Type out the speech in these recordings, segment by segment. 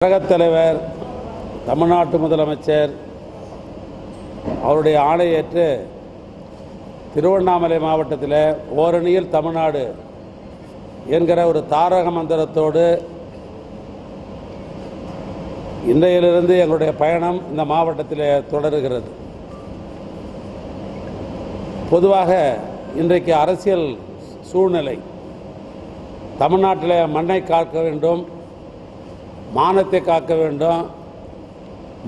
கழகத் தலைவர், தமிழ்நாட்டு முதலமைச்சர் அவருடைய ஆணையேற்று திருவண்ணாமலை மாவட்டத்தில் ஓரணியில் தமிழ்நாடு என்கிற ஒரு தாரக மந்திரத்தோடு இன்றையிலிருந்து எங்களுடைய பயணம் இந்த மாவட்டத்தில் தொடருகிறது. பொதுவாக இன்றைக்கு அரசியல் சூழ்நிலை தமிழ்நாட்டில் மண்ணை காக்க வேண்டும், மானத்தை காக்க வேண்டும்,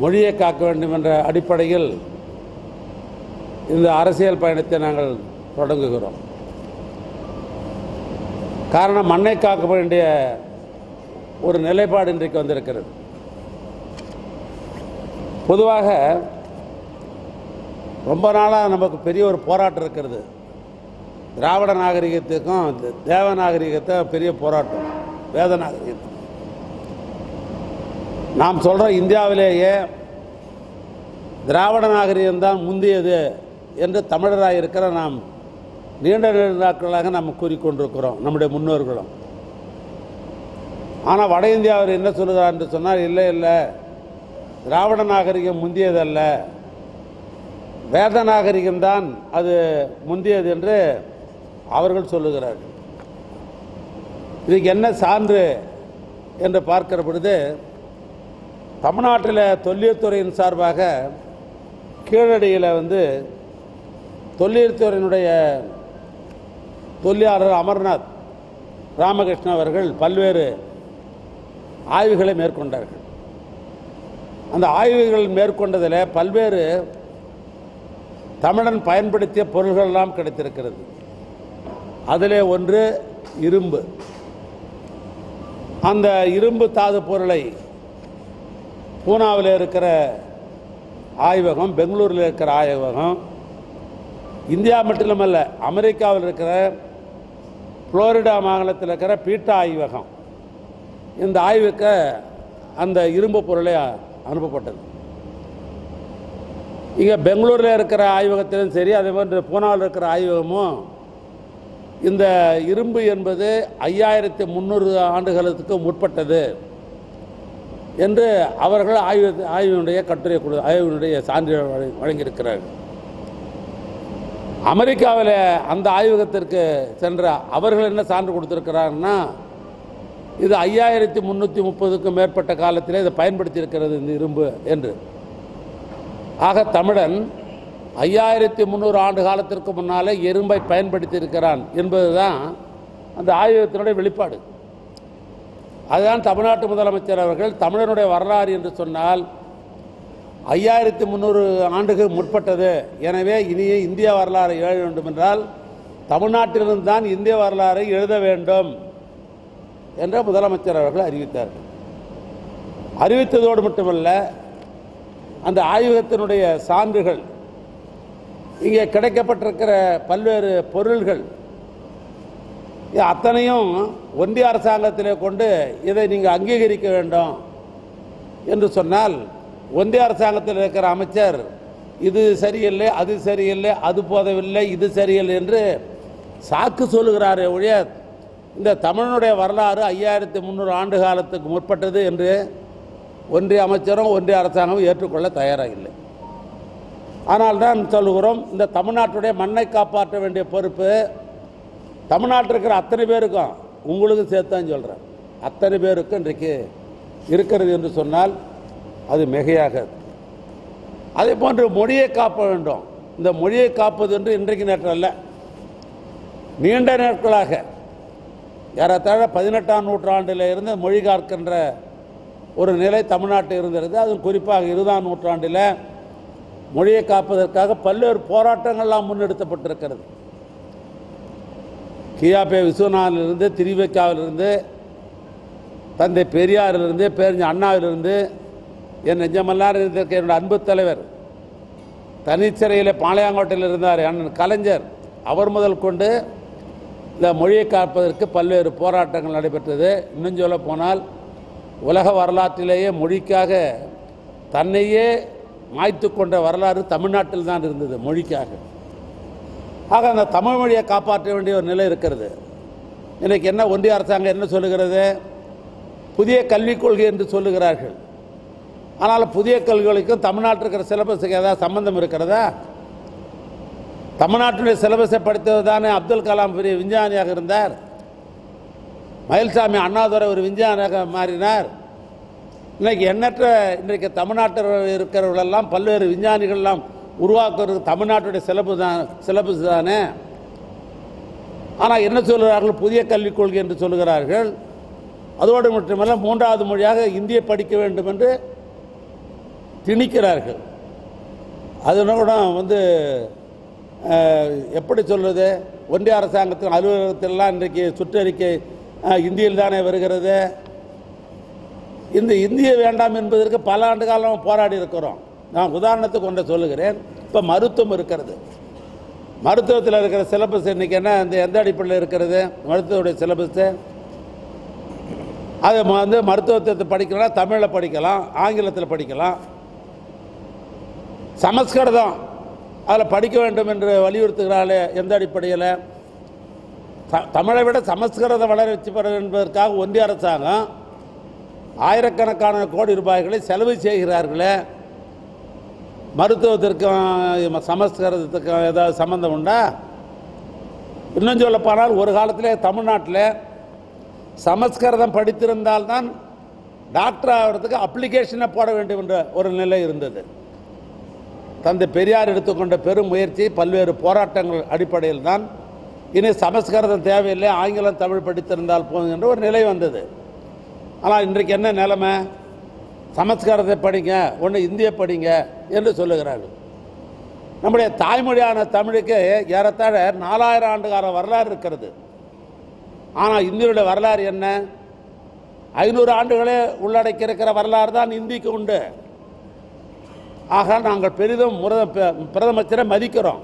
மொழியை காக்க வேண்டும் என்ற அடிப்படையில் இந்த அரசியல் பயணத்தை நாங்கள் தொடங்குகிறோம். காரணம், மண்ணை காக்க வேண்டிய ஒரு நிலைப்பாடு இன்றைக்கு வந்திருக்கிறது. பொதுவாக ரொம்ப நாளாக நமக்கு பெரிய ஒரு போராட்டம் இருக்கிறது. திராவிட நாகரிகத்துக்கும் தேவ நாகரிகத்தை பெரிய போராட்டம், வேத நாகரிகத்துக்கும். நாம் சொல்கிறோம், இந்தியாவிலேயே திராவிட நாகரிகம்தான் முந்தியது என்று தமிழராக இருக்கிற நாம் நீண்ட நாட்களாக நாம் கூறிக்கொண்டிருக்கிறோம், நம்முடைய முன்னோர்களும். ஆனால் வட இந்தியாவில் என்ன சொல்லுகிறார் என்று சொன்னால், இல்லை இல்லை, திராவிட நாகரிகம் முந்தியதல்ல, வேத நாகரிகம்தான் அது முந்தியது என்று அவர்கள் சொல்லுகிறார்கள். இதுக்கு என்ன சான்று என்று பார்க்கிற பொழுது, தமிழ்நாட்டில் தொல்லியல்துறையின் சார்பாக கீழடியில் தொல்லியல்துறையினுடைய தொல்லியாளர் அமர்நாத் ராமகிருஷ்ணன் அவர்கள் பல்வேறு ஆய்வுகளை மேற்கொண்டார்கள். அந்த ஆய்வுகள் மேற்கொண்டதில் பல்வேறு தமிழன் பயன்படுத்திய பொருள்களெல்லாம் கிடைத்திருக்கிறது. அதிலே ஒன்று இரும்பு. அந்த இரும்பு தாது பொருளை பூனாவில் இருக்கிற ஆய்வகம், பெங்களூரில் இருக்கிற ஆய்வகம், இந்தியா மட்டுமல்ல அமெரிக்காவில் இருக்கிற புளோரிடா மாநிலத்தில் இருக்கிற பீட்டா ஆய்வகம், இந்த ஆய்வுக்கு அந்த இரும்பு பொருளை அனுப்பப்பட்டது. இங்கே பெங்களூரில் இருக்கிற ஆய்வகத்திலும் சரி, அதே மாதிரி பூனாவில் இருக்கிற ஆய்வகமும் இந்த இரும்பு என்பது 5300 ஆண்டுகளுக்கு முற்பட்டது என்று அவர்கள் ஆய்வினுடைய கட்டுரை ஆய்வினுடைய சான்றிதழ் வழங்கியிருக்கிறார்கள். அமெரிக்காவில் அந்த ஆய்வகத்திற்கு சென்ற அவர்கள் என்ன சான்று கொடுத்திருக்கிறார்னா, இது 5330க்கும் மேற்பட்ட காலத்தில் இதை பயன்படுத்தி இருக்கிறது இந்த இரும்பு என்று. ஆக தமிழன் 5300 ஆண்டு காலத்திற்கு முன்னாலே இரும்பை பயன்படுத்தி இருக்கிறான் என்பதுதான் அந்த ஆய்வகத்தினுடைய வெளிப்பாடு. அதுதான் தமிழ்நாட்டு முதலமைச்சர் அவர்கள் தமிழனுடைய வரலாறு என்று சொன்னால் 5300 ஆண்டுகள் முற்பட்டது, எனவே இனிய இந்திய வரலாறு எழுத வேண்டும் என்றால் தமிழ்நாட்டிலிருந்து தான் இந்திய வரலாறை எழுத வேண்டும் என்ற முதலமைச்சர் அவர்கள் அறிவித்தார்கள். அறிவித்ததோடு மட்டுமல்ல, அந்த ஆய்வகத்தினுடைய சான்றுகள், இங்கே கிடைக்கப்பட்டிருக்கிற பல்வேறு பொருள்கள் அத்தனையும் ஒன்றிய அரசாங்கத்திலே கொண்டு இதை நீங்கள் அங்கீகரிக்க வேண்டும் என்று சொன்னால், ஒன்றிய அரசாங்கத்தில் இருக்கிற அமைச்சர் இது சரியில்லை, அது சரியில்லை, அது போதவில்லை, இது சரியில்லை என்று சாக்கு சொல்லுகிறாரே ஒழிய, இந்த தமிழனுடைய வரலாறு 5300 ஆண்டு காலத்துக்கு முற்பட்டது என்று ஒன்றிய அமைச்சரும் ஒன்றிய அரசாங்கமும் ஏற்றுக்கொள்ள தயாராக இல்லை. ஆனால் தான் சொல்லுகிறோம், இந்த தமிழ்நாட்டுடைய மண்ணை காப்பாற்ற வேண்டிய பொறுப்பு தமிழ்நாட்டில் இருக்கிற அத்தனை பேருக்கும், உங்களுக்கும் சேர்த்தான் சொல்கிறேன், அத்தனை பேருக்கும் இன்றைக்கு இருக்கிறது என்று சொன்னால் அது மிகையாகாது. அதே போன்று மொழியை காப்ப வேண்டும். இந்த மொழியை காப்பது என்று இன்றைக்கு நேற்று அல்ல, நீண்ட நாட்களாக ஏறத்தாழ 18ஆம் நூற்றாண்டில் இருந்து மொழி காக்கின்ற ஒரு நிலை தமிழ்நாட்டில் இருந்திருந்தது. அதுவும் குறிப்பாக 20ஆம் நூற்றாண்டில் மொழியை காப்பதற்காக பல்வேறு போராட்டங்கள்லாம் முன்னெடுக்கப்பட்டிருக்கிறது. கியாபே விஸ்வநாதிலிருந்து, திருவிக்காவிலிருந்து, தந்தை பெரியாரிலிருந்து, பேரறிஞர் அண்ணாவிலிருந்து, என் நெஞ்சமெல்லாம் இருந்திருக்க என்னுடைய அன்பு தலைவர், தனிச்சிறையில் பாளையங்கோட்டையில் இருந்தார் அண்ணன் கலைஞர், அவர் முதல் கொண்டு இந்த மொழியை காப்பதற்கு பல்வேறு போராட்டங்கள் நடைபெற்றது. இன்னும் சொல்ல போனால், உலக வரலாற்றிலேயே மொழிக்காக தன்னையே மாய்த்து கொண்ட வரலாறு தமிழ்நாட்டில் தான் இருந்தது மொழிக்காக. ஆக அந்த தமிழ் மொழியை காப்பாற்ற வேண்டிய ஒரு நிலை இருக்கிறது. இன்றைக்கி என்ன ஒன்றிய அரசாங்கம் என்ன சொல்லுகிறது, புதிய கல்விக் கொள்கை என்று சொல்லுகிறார்கள். ஆனால் புதிய கல்விகளுக்கும் தமிழ்நாட்டில் இருக்கிற சிலபஸுக்கு ஏதாவது சம்பந்தம் இருக்கிறதா? தமிழ்நாட்டுடைய சிலபஸை படித்தவர் தானே அப்துல் கலாம் பெரிய விஞ்ஞானியாக இருந்தார். மயில்சாமி அண்ணாதுரை ஒரு விஞ்ஞானியாக மாறினார். இன்றைக்கு தமிழ்நாட்டில் இருக்கிறவர்களெல்லாம் பல்வேறு விஞ்ஞானிகள்லாம் உருவாக்குறது தமிழ்நாட்டுடைய சிலபஸ் தானே. ஆனால் என்ன சொல்கிறார்கள்? புதிய கல்விக் கொள்கை என்று சொல்கிறார்கள். அதோடு மட்டுமல்ல, மூன்றாவது மொழியாக இந்தியை படிக்க வேண்டும் என்று திணிக்கிறார்கள். அதனோட எப்படி சொல்வது, ஒன்றிய அரசாங்கத்தின் அலுவலகத்திலெல்லாம் இன்றைக்கு சுற்றறிக்கை இந்தியில் தானே வருகிறது. இந்த இந்தியை வேண்டாம் என்பதற்கு பல ஆண்டு காலம் போராடி இருக்கிறோம். நான் உதாரணத்துக்கு ஒன்றை சொல்லுகிறேன். இப்போ மருத்துவம் இருக்கிறது. மருத்துவத்தில் இருக்கிற சிலபஸ் இன்றைக்கி என்ன, எந்த அடிப்படையில் இருக்கிறது மருத்துவத்துடைய சிலபஸு? அது மருத்துவத்தை படிக்கலாம், தமிழில் படிக்கலாம், ஆங்கிலத்தில் படிக்கலாம். சமஸ்கிருதம் அதில் படிக்க வேண்டும் என்று வலியுறுத்துகிறாளே, எந்த அடிப்படையில்? தமிழை விட சமஸ்கிருதம் வளர்ச்சி பெற என்பதற்காக ஒன்றிய அரசாங்கம் ஆயிரக்கணக்கான கோடி ரூபாய்களை செலவு செய்கிறார்களே. மருத்துவத்திற்கும் சமஸ்கிருதத்துக்கும் ஏதாவது சம்பந்தம் உண்டா? இன்னும் சொல்ல போனால், ஒரு காலத்திலே தமிழ்நாட்டில் சமஸ்கிருதம் படித்திருந்தால்தான் டாக்டர் ஆகிறதுக்கு அப்ளிகேஷனை போட வேண்டும் என்ற ஒரு நிலை இருந்தது. தந்தை பெரியார் எடுத்துக்கொண்ட பெரும் முயற்சி, பல்வேறு போராட்டங்கள் அடிப்படையில் தான் இனி சமஸ்கிருதம் தேவையில்லை, ஆங்கிலம் தமிழ் படித்திருந்தால் போதும் என்ற ஒரு நிலை வந்தது. ஆனால் இன்றைக்கு என்ன நிலைமை? சமஸ்கிருதத்தை படிங்க, ஒன்று இந்திய படிங்க என்று சொல்லுகிறார்கள். நம்முடைய தாய்மொழியான தமிழுக்கு ஏறத்தாழ 4000 ஆண்டுகால வரலாறு இருக்கிறது. ஆனால் இந்தியுடைய வரலாறு என்ன? 500 ஆண்டுகளே உள்ளடக்கி இருக்கிற வரலாறு தான் இந்திக்கு உண்டு. ஆக நாங்கள் பெரிதும் பிரதமரை மதிக்கிறோம்.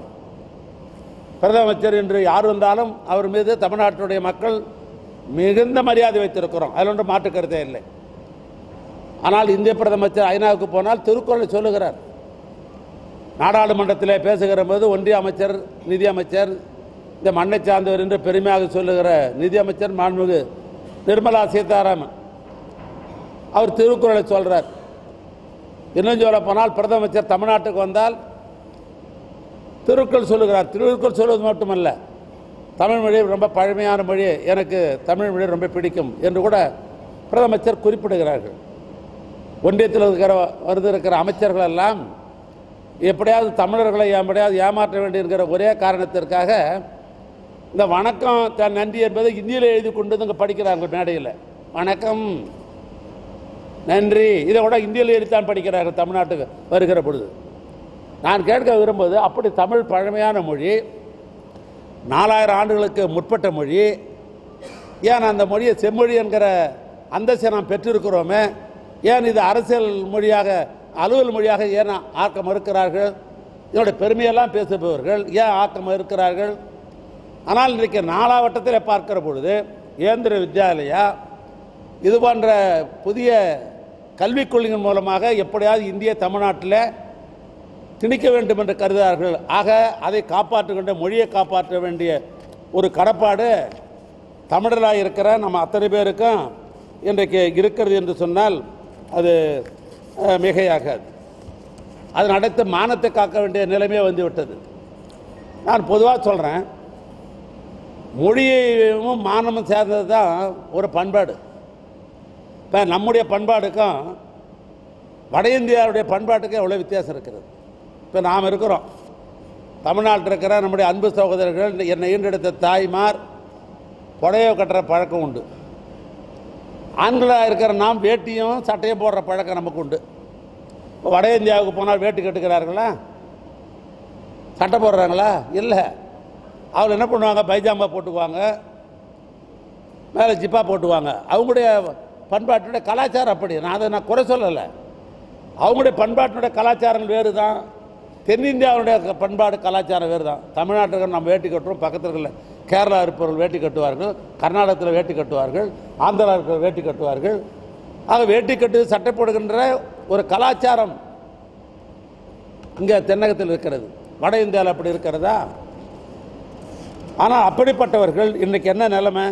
பிரதமர் என்று யார் வந்தாலும் அவர் மீது தமிழ்நாட்டுடைய மக்கள் மிகுந்த மரியாதை வைத்திருக்கிறோம். அதில் ஒன்று மாற்று கருத்தே இல்லை. ஆனால் இந்திய பிரதமர் ஐநாவுக்கு போனால் திருக்குறளை சொல்லுகிறார். நாடாளுமன்றத்தில் பேசுகிற போது ஒன்றிய அமைச்சர், நிதியமைச்சர், இந்த மண்ணை சார்ந்தவர் என்று பெருமையாக சொல்லுகிற நிதியமைச்சர் மாண்புமிகு நிர்மலா சீதாராமன் அவர் திருக்குறளை சொல்கிறார். இன்னும் சொல்ல போனால், பிரதமர் தமிழ்நாட்டுக்கு வந்தால் திருக்குறள் சொல்லுகிறார். திருக்குறள் சொல்வது மட்டுமல்ல, தமிழ் மொழி ரொம்ப பழமையான மொழி, எனக்கு தமிழ் மொழி ரொம்ப பிடிக்கும் என்று கூட பிரதமர் குறிப்பிடுகிறார்கள். ஒன்றியத்தில் இருக்கிற அமைச்சர்கள் எல்லாம் எப்படியாவது தமிழர்களை எப்படியாவது ஏமாற்ற வேண்டியிருக்கிற ஒரே காரணத்திற்காக இந்த வணக்கம் நன்றி என்பதை இந்தியில் எழுதி கொண்டு இங்கே படிக்கிறாங்க மேடையில். வணக்கம் நன்றி இதை கூட இந்தியில் எழுதித்தான் படிக்கிறார்கள் தமிழ்நாட்டுக்கு வருகிற பொழுது. நான் கேட்க விரும்புவது, அப்படி தமிழ் பழமையான மொழி, 4000 ஆண்டுகளுக்கு முற்பட்ட மொழி, ஏன் அந்த மொழியை செம்மொழி என்கிற அந்தஸ்தை நாம் பெற்றிருக்கிறோமே, ஏன் இது அரசியல் மொழியாக அலுவல் மொழியாக ஏன் ஆக்க மறுக்கிறார்கள்? இதோட பெருமையெல்லாம் பேசுபவர்கள் ஏன் ஆக்க மறுக்கிறார்கள்? ஆனால் இன்றைக்கு நாலாவட்டத்தில் பார்க்கிற பொழுது கேந்திர வித்யாலயா இது போன்ற புதிய கல்விக் கொள்கையின் மூலமாக எப்படியாவது இந்திய தமிழ்நாட்டில் திணிக்க வேண்டும் என்று கருதுகிறார்கள். ஆக அதை காப்பாற்றுகின்ற மொழியை காப்பாற்ற வேண்டிய ஒரு கடப்பாடு தமிழராக இருக்கிற நம்ம அத்தனை பேருக்கும் இன்றைக்கு இருக்கிறது என்று சொன்னால் அது மிகையாகாது. அதன் அடுத்து மானத்தை காக்க வேண்டிய நிலைமையே வந்துவிட்டது. நான் பொதுவாக சொல்கிறேன், மொழியும் மானமும் சேர்ந்தது தான் ஒரு பண்பாடு. இப்போ நம்முடைய பண்பாடுக்கும் வட இந்தியாவுடைய பண்பாட்டுக்கும் எவ்வளோ வித்தியாசம் இருக்கிறது. இப்போ நாம் இருக்கிறோம், தமிழ்நாட்டில் இருக்கிற நம்முடைய அன்பு சகோதரர்கள், என்னை ஈண்டெடுத்த தாய்மார் புடவை கட்டுற பழக்கம் உண்டு. ஆண்களாக இருக்கிற நாம் வேட்டியும் சட்டையும் போடுற பழக்கம் நமக்கு உண்டு. இப்போ வட இந்தியாவுக்கு போனால் வேட்டி கட்டுக்கிறார்களா, சட்டை போடுறாங்களா? இல்லை. அவங்க என்ன பண்ணுவாங்க, பைஜாமா போட்டுக்குவாங்க, மேலே ஜிப்பா போட்டுவாங்க. அவங்களுடைய பண்பாட்டுடைய கலாச்சாரம் அப்படி. நான் குறை சொல்லலை. அவங்களுடைய பண்பாட்டுடைய கலாச்சாரங்கள் வேறு தான். தென்னிந்தியாவுடைய பண்பாடு கலாச்சாரம் வேறு தான். தமிழ்நாட்டுக்கு நம்ம வேட்டி கட்டுறோம், பக்கத்தில் இருக்கிற கேரளா இருப்பவர்கள் வேட்டி கட்டுவார்கள், கர்நாடகத்தில் வேட்டி கட்டுவார்கள், ஆந்திரா இருக்கிற வேட்டி கட்டுவார்கள். ஆக வேட்டி கட்டு சட்டை போடுகின்ற ஒரு கலாச்சாரம் இங்கே தென்னகத்தில் இருக்கிறது. வட இந்தியாவில் அப்படி இருக்கிறதா? ஆனால் அப்படிப்பட்டவர்கள் இன்றைக்கு என்ன நிலைமை?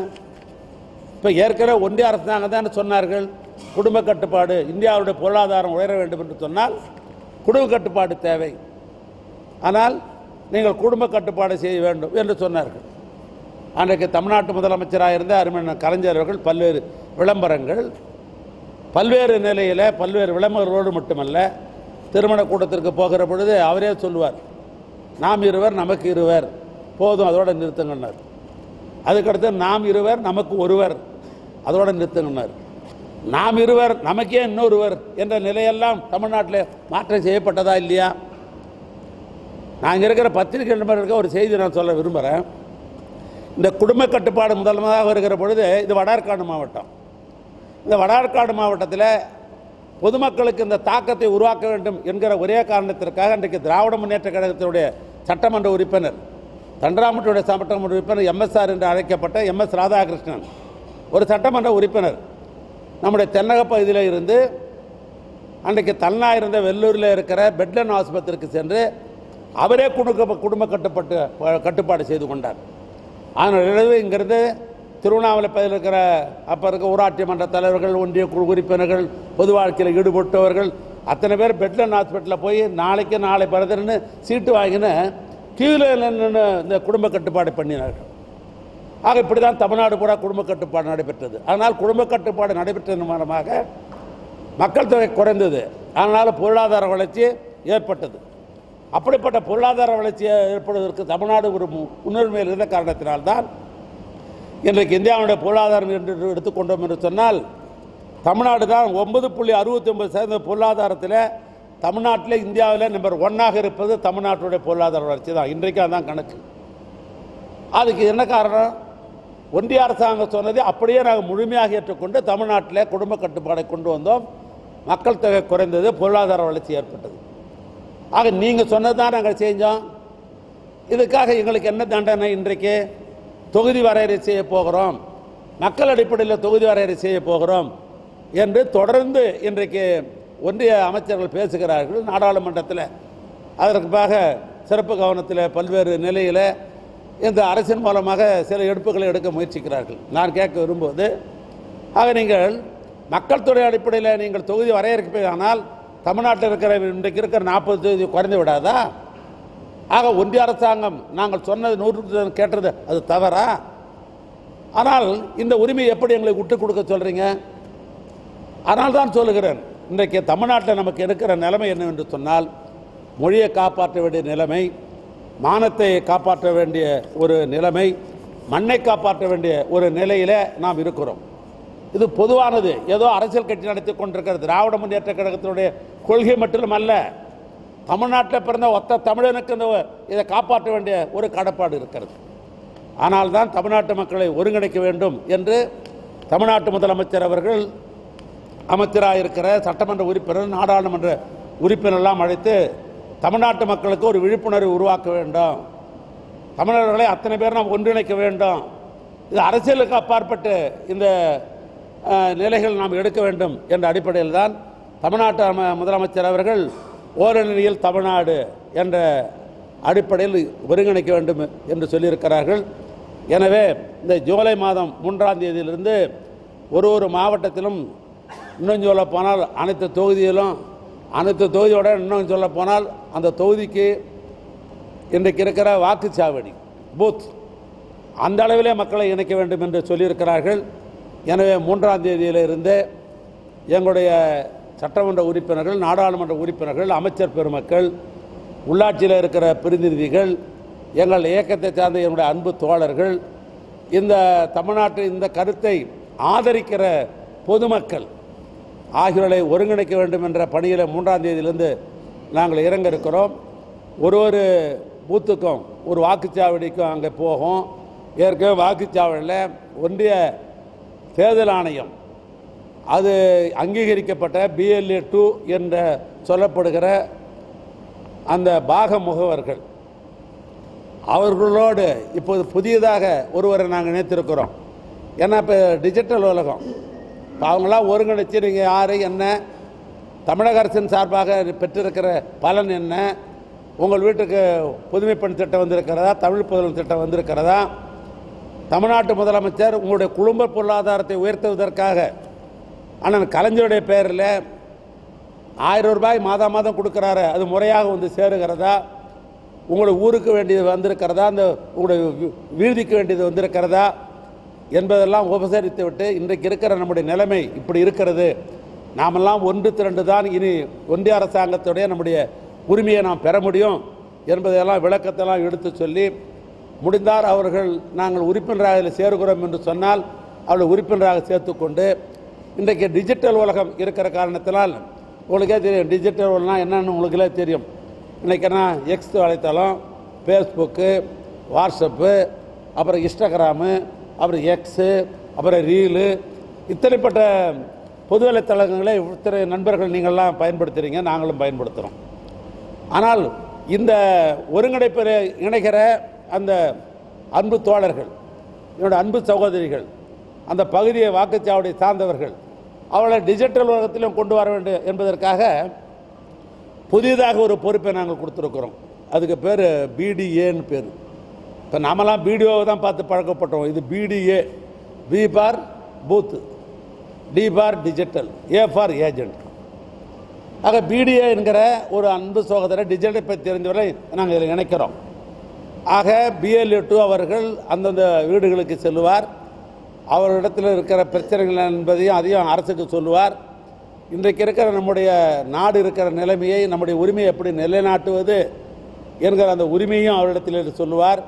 இப்போ ஏற்கனவே ஒன்றிய அரசாங்கம் தான் சொன்னார்கள் குடும்ப கட்டுப்பாடு, இந்தியாவுடைய பொருளாதாரம் உயர வேண்டும் என்று சொன்னால் குடும்ப கட்டுப்பாடு தேவை, ஆனால் நீங்கள் குடும்ப கட்டுப்பாடு செய்ய வேண்டும் என்று சொன்னார்கள். அன்றைக்கு தமிழ்நாட்டு முதலமைச்சராக இருந்த அருமையான கலைஞர் அவர்கள் பல்வேறு விளம்பரங்கள், பல்வேறு நிலையில் பல்வேறு விளம்பரங்களோடு மட்டுமல்ல, திருமண கூட்டத்திற்கு போகிற பொழுது அவரே சொல்லுவார், நாம் இருவர் நமக்கு இருவர் போதும் அதோட நிறுத்துங்கன்னார். அதுக்கடுத்து நாம் இருவர் நமக்கு ஒருவர் அதோட நிறுத்துங்கன்னார். நாம் இருவர் நமக்கே இன்னொருவர் என்ற நிலையெல்லாம் தமிழ்நாட்டில் மாற்றம் செய்யப்பட்டதா இல்லையா? நாங்கள் இருக்கிற பத்திரிகை நண்பர்களுக்கு ஒரு செய்தி நான் சொல்ல விரும்புகிறேன். இந்த குடும்ப கட்டுப்பாடு முதல்வதாக வருகிற பொழுது இது வடார்காடு மாவட்டம். இந்த வடார்காடு மாவட்டத்தில் பொதுமக்களுக்கு இந்த தாக்கத்தை உருவாக்க வேண்டும் என்கிற ஒரே காரணத்திற்காக இன்றைக்கு திராவிட முன்னேற்ற கழகத்தினுடைய சட்டமன்ற உறுப்பினர், தண்டராமட்டுடைய சட்டமன்ற உறுப்பினர் MSR என்று அழைக்கப்பட்ட MS ராதாகிருஷ்ணன் ஒரு சட்டமன்ற உறுப்பினர் நம்முடைய தென்னக பகுதியில் இருந்து அன்றைக்கு தன்னா இருந்த வெள்ளூரில் இருக்கிற பெட்லன் ஆஸ்பத்திரிக்கு சென்று அவரே குடும்ப கட்டுப்பாடு செய்து கொண்டார். அதனால் இங்கிருந்து திருவண்ணாமலை பகுதியில் இருக்கிற அப்போ இருக்க ஊராட்சி மன்ற தலைவர்கள், ஒன்றிய குழு உறுப்பினர்கள், பொது வாழ்க்கையில் ஈடுபட்டவர்கள் அத்தனை பேர் பெட்லன் ஹாஸ்பிட்டலில் போய் நாளை பரதன்னு சீட்டு வாங்கின கீழே நின்று இந்த குடும்ப கட்டுப்பாடு பண்ணினார்கள். ஆக இப்படி தான் தமிழ்நாடு பூரா குடும்ப கட்டுப்பாடு நடைபெற்றது. அதனால் குடும்ப கட்டுப்பாடு நடைபெற்றதன் மூலமாக மக்கள் தொகை குறைந்தது, அதனால் பொருளாதார வளர்ச்சி ஏற்பட்டது. அப்படிப்பட்ட பொருளாதார வளர்ச்சியை ஏற்படுவதற்கு தமிழ்நாடு ஒரு முன்னுரிமையில் இருந்த காரணத்தினால்தான் இன்றைக்கு இந்தியாவுடைய பொருளாதாரம் என்று எடுத்துக்கொண்டோம் என்று சொன்னால் தமிழ்நாடு தான் 9.69% பொருளாதாரத்தில் தமிழ்நாட்டில் இந்தியாவில் நம்பர் 1 இருப்பது தமிழ்நாட்டுடைய பொருளாதார வளர்ச்சி தான். இன்றைக்கு அதுதான் கணக்கு. அதுக்கு என்ன காரணம்? ஒன்றிய அரசாங்கம் சொன்னதை அப்படியே நாங்கள் முழுமையாக ஏற்றுக்கொண்டு தமிழ்நாட்டில் குடும்ப கட்டுப்பாடை கொண்டு வந்தோம். மக்கள் தொகை குறைந்தது, பொருளாதார வளர்ச்சி ஏற்பட்டது. ஆக நீங்கள் சொன்னது தான் நாங்கள் செஞ்சோம். இதுக்காக எங்களுக்கு என்ன தண்டனை? இன்றைக்கு தொகுதி வரையறை செய்ய போகிறோம், மக்கள் அடிப்படையில் தொகுதி வரையறை செய்ய போகிறோம் என்று தொடர்ந்து இன்றைக்கு ஒன்றிய அமைச்சர்கள் பேசுகிறார்கள். நாடாளுமன்றத்தில் அதற்காக சிறப்பு கவனத்தில் பல்வேறு நிலையில் இந்த அரசின் மூலமாக சில எடுப்புகளை எடுக்க முயற்சிக்கிறார்கள். நான் கேட்க விரும்புவது, ஆக நீங்கள் மக்கள் தொகை அடிப்படையில் நீங்கள் தொகுதி வரையறுப்பதானால் தமிழ்நாட்டில் இருக்கிற இன்றைக்கு இருக்கிற 40 தொகுதி குறைந்து விடாதா? ஆக ஒன்றிய அரசாங்கம் நாங்கள் சொன்னது 100% கேட்டது அது தவறா? ஆனால் இந்த உரிமையை எப்படி எங்களுக்கு விட்டு கொடுக்க சொல்கிறீங்க? ஆனால் தான் சொல்லுகிறேன், இன்றைக்கு தமிழ்நாட்டில் நமக்கு இருக்கிற நிலைமை என்னவென்று சொன்னால், மொழியை காப்பாற்ற வேண்டிய நிலைமை, மானத்தை காப்பாற்ற வேண்டிய ஒரு நிலைமை, மண்ணை காப்பாற்ற வேண்டிய ஒரு நிலையில் நாம் இருக்கிறோம். இது பொதுவானது. ஏதோ அரசியல் கட்சி நடத்தி கொண்டிருக்கிற திராவிட முன்னேற்ற கழகத்தினுடைய கொள்கை மட்டும் அல்ல, தமிழ்நாட்டில் பிறந்த ஒத்த தமிழனுக்கு இந்த இதை காப்பாற்ற வேண்டிய ஒரு கடப்பாடு இருக்கிறது. ஆனால் தான் தமிழ்நாட்டு மக்களை ஒருங்கிணைக்க வேண்டும் என்று தமிழ்நாட்டு முதலமைச்சர் அவர்கள் அமைச்சராக இருக்கிற சட்டமன்ற உறுப்பினர், நாடாளுமன்ற உறுப்பினரெல்லாம் அழைத்து தமிழ்நாட்டு மக்களுக்கு ஒரு விழிப்புணர்வு உருவாக்க வேண்டும், தமிழர்களை அத்தனை பேர் நாம் ஒன்றிணைக்க வேண்டும், இது அரசியலுக்கு அப்பாற்பட்டு இந்த நிலைகள் நாம் எடுக்க வேண்டும் என்ற அடிப்படையில் தான் தமிழ்நாட்டு முதலமைச்சர் அவர்கள் ஓரணியில் தமிழ்நாடு என்ற அடிப்படையில் ஒருங்கிணைக்க வேண்டும் என்று சொல்லியிருக்கிறார்கள். எனவே இந்த ஜூலை மாதம் 3ஆம் தேதியிலிருந்து ஒரு மாவட்டத்திலும், இன்னும் சொல்ல போனால் அனைத்து தொகுதியோட இன்னும் சொல்ல போனால் அந்த தொகுதிக்கு இன்றைக்கு இருக்கிற வாக்குச்சாவடி பூத் அந்த அளவிலே மக்களை இணைக்க வேண்டும் என்று சொல்லியிருக்கிறார்கள். எனவே 3ஆம் தேதியிலிருந்து எங்களுடைய சட்டமன்ற உறுப்பினர்கள், நாடாளுமன்ற உறுப்பினர்கள், அமைச்சர் பெருமக்கள், உள்ளாட்சியில் இருக்கிற பிரதிநிதிகள், எங்கள் இயக்கத்தை சார்ந்த என்னுடைய அன்பு தோழர்கள், இந்த தமிழ்நாட்டில் இந்த கருத்தை ஆதரிக்கிற பொதுமக்கள் ஆகியோரை ஒருங்கிணைக்க வேண்டும் என்ற பணியில் 3ஆம் தேதியிலிருந்து நாங்கள் இறங்க இருக்கிறோம். ஒரு பூத்துக்கும் ஒரு வாக்குச்சாவடிக்கும் அங்கே போகும். ஏற்கனவே வாக்குச்சாவடியில் ஒன்றிய தேர்தல் ஆணையம் அது அங்கீகரிக்கப்பட்ட BLA 2 என்று சொல்லப்படுகிற அந்த பாக முகவர்கள் அவர்களோடு இப்போது புதியதாக ஒருவரை நாங்கள் இணைத்திருக்கிறோம். ஏன்னா இப்போ டிஜிட்டல் உலகம், இப்போ அவங்களாம் ஒருங்கிணைச்சு நீங்கள் யார், என்ன, தமிழக அரசின் சார்பாக பெற்றிருக்கிற பலன் என்ன, உங்கள் வீட்டுக்கு புதுமைப்பணி திட்டம் வந்திருக்கிறதா, தமிழ் புதல் திட்டம் வந்திருக்கிறதா, தமிழ்நாட்டு முதலமைச்சர் உங்களுடைய குடும்ப பொருளாதாரத்தை உயர்த்துவதற்காக அண்ணன் கலைஞருடைய பெயரில் 1000 ரூபாய் மாதம் மாதம் கொடுக்குறாரு, அது முறையாக வந்து சேருகிறதா? உங்களுடைய ஊருக்கு வேண்டியது வந்திருக்கிறதா? அந்த உங்களுடைய வீதிக்கு வேண்டியது வந்திருக்கிறதா என்பதெல்லாம் உபசரித்து விட்டு இன்றைக்கு இருக்கிற நம்முடைய நிலைமை இப்படி இருக்கிறது, நாமெல்லாம் ஒன்று திரண்டு தான் இனி ஒன்றிய அரசாங்கத்துடைய நம்முடைய உரிமையை நாம் பெற முடியும் என்பதையெல்லாம் விளக்கத்தெல்லாம் எடுத்து சொல்லி, முடிந்தார் அவர்கள் நாங்கள் உறுப்பினராக இதில் சேருகிறோம் என்று சொன்னால் அவளை உறுப்பினராக சேர்த்துக்கொண்டு, இன்றைக்கு டிஜிட்டல் உலகம் இருக்கிற காரணத்தினால் உங்களுக்கே தெரியும் டிஜிட்டல் உலகம்னா என்னன்னு உங்களுக்கே தெரியும். இன்றைக்கினா எக்ஸ் வலைத்தளம், ஃபேஸ்புக்கு, வாட்ஸ்அப்பு, அப்புறம் இன்ஸ்டாகிராமு, அப்புறம் எக்ஸு, அப்புறம் ரீலு, இத்தனைப்பட்ட பொது வலைத்தளங்களை இத்தனை நண்பர்கள் நீங்கள்லாம் பயன்படுத்துகிறீங்க, நாங்களும் பயன்படுத்துகிறோம். ஆனால் இந்த ஒருங்கிணைப்பில் இணைகிற அந்த அன்பு தோழர்கள், என்னோட அன்பு சகோதரிகள், அந்த பகுதியை வாக்குச்சாவடி சார்ந்தவர்கள், அவளை டிஜிட்டல் உலகத்திலும் கொண்டு வர வேண்டும் என்பதற்காக புதிதாக ஒரு பொறுப்பை நாங்கள் கொடுத்துருக்குறோம். அதுக்கு பேர் பிடிஏன்னு பேர். இப்போ நாமெல்லாம் பிடிஓவை தான் பார்த்து பழக்கப்பட்டோம். இது BDA, B for booth, D for digital, A for agent. ஆக பிடிஏ என்கிற ஒரு அன்பு சகோதரர் டிஜிட்டல் பற்றி தெரிஞ்சவரை நாங்கள் இதில் இணைக்கிறோம். ஆக BLA2 அவர்கள் அந்தந்த வீடுகளுக்கு செல்லுவார், அவர்களிடத்தில் இருக்கிற பிரச்சனைகள் என்பதையும் அதையும் அரசுக்கு சொல்லுவார். இன்றைக்கு இருக்கிற நம்முடைய நாடு இருக்கிற நிலைமையை, நம்முடைய உரிமையை எப்படி நிலைநாட்டுவது என்கிற அந்த உரிமையும் அவரிடத்தில் சொல்லுவார்.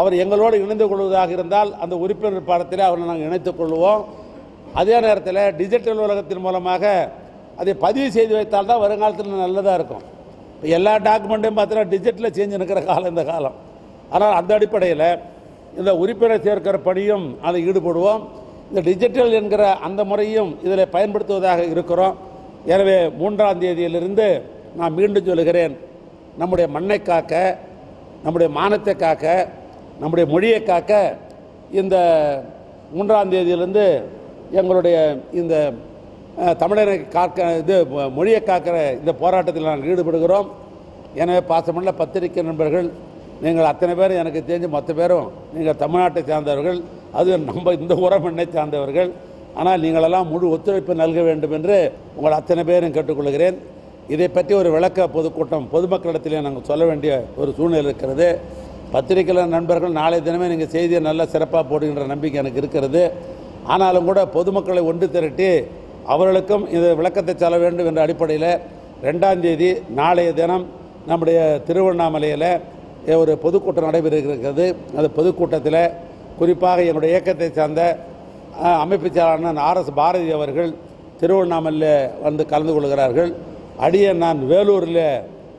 அவர் எங்களோடு இணைந்து கொள்வதாக இருந்தால் அந்த உறுப்பினர் பாடத்தில் அவரை நாங்கள் இணைத்துக் கொள்வோம். அதே நேரத்தில் டிஜிட்டல் உலகத்தின் மூலமாக அதை பதிவு செய்து வைத்தால் தான் வருங்காலத்தில் நல்லதாக இருக்கும். இப்போ எல்லா டாக்குமெண்ட்டையும் பார்த்தீங்கன்னா டிஜிட்டலில் சேஞ்ச் இருக்கிற காலம் இந்த காலம். ஆனால் அந்த அடிப்படையில் இந்த உறுப்பினர் சேர்க்கிற பணியும் அதை ஈடுபடுவோம். இந்த டிஜிட்டல் என்கிற அந்த முறையும் இதில் பயன்படுத்துவதாக இருக்கிறோம். எனவே 3ஆம் தேதியிலிருந்து நான் மீண்டும் சொல்லுகிறேன், நம்முடைய மண்ணை காக்க, நம்முடைய மானத்தை காக்க, நம்முடைய மொழியை காக்க இந்த 3ஆம் தேதியிலிருந்து எங்களுடைய இந்த தமிழரை காக்க, இது மொழியை காக்கிற இந்த போராட்டத்தில் நாங்கள் ஈடுபடுகிறோம். எனவே பாசமுள்ள பத்திரிகை நண்பர்கள், நீங்கள் அத்தனை பேரும் எனக்கு தெரிஞ்சு மற்ற பேரும் நீங்கள் தமிழ்நாட்டை சார்ந்தவர்கள், அது நம்ம இந்த உறமண்ணை சார்ந்தவர்கள். ஆனால் நீங்களெல்லாம் முழு ஒத்துழைப்பு நல்க வேண்டும் என்று உங்கள் அத்தனை பேரும் கேட்டுக்கொள்கிறேன். இதை பற்றி ஒரு விளக்க பொதுக்கூட்டம் பொதுமக்களிடத்திலே நாங்கள் சொல்ல வேண்டிய ஒரு சூழ்நிலை இருக்கிறது. பத்திரிகையாளர் நண்பர்கள் நாளைய தினமே நீங்கள் செய்தியை நல்லா சிறப்பாக போடுகின்ற நம்பிக்கை எனக்கு இருக்கிறது. ஆனாலும் கூட பொதுமக்களை ஒன்று திரட்டி அவர்களுக்கும் இந்த விளக்கத்தை சொல்ல வேண்டும் என்ற அடிப்படையில் 2ஆம் தேதி நாளைய தினம் நம்முடைய திருவண்ணாமலையில் ஒரு பொதுக்கூட்டம் நடைபெற இருக்கிறது. அந்த பொதுக்கூட்டத்தில் குறிப்பாக என்னுடைய இயக்கத்தை சார்ந்த அமைப்பு செயலாளர் RS பாரதி அவர்கள் திருவண்ணாமலையில் வந்து கலந்து கொள்கிறார்கள். நான் வேலூரில்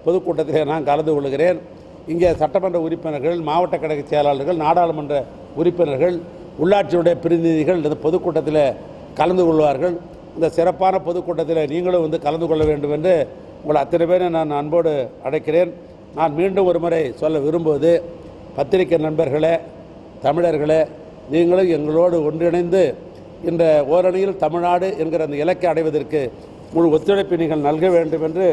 பொதுக்கூட்டத்தில் நான் கலந்து கொள்கிறேன். இங்கே சட்டமன்ற உறுப்பினர்கள், மாவட்ட கழக செயலாளர்கள், நாடாளுமன்ற உறுப்பினர்கள், உள்ளாட்சியுடைய பிரதிநிதிகள் இந்த பொதுக்கூட்டத்தில் கலந்து கொள்வார்கள். இந்த சிறப்பான பொதுக்கூட்டத்தில் நீங்களும் வந்து கலந்து கொள்ள வேண்டும் என்று உங்களை அத்தனை பேரும் நான் அன்போடு அழைக்கிறேன். நான் மீண்டும் ஒரு முறை சொல்ல விரும்புவது, பத்திரிகை நண்பர்களே, தமிழர்களே, நீங்களும் எங்களோடு ஒன்றிணைந்து இந்த ஓரணியில் தமிழ்நாடு என்கிற அந்த இலக்கை அடைவதற்கு முழு ஒத்துழைப்பை நீங்கள் நல்க வேண்டும் என்று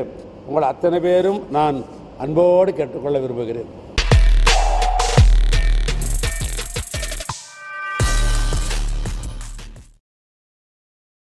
உங்கள் அத்தனை பேரும் நான் அன்போடு கேட்டுக்கொள்ள விரும்புகிறேன்.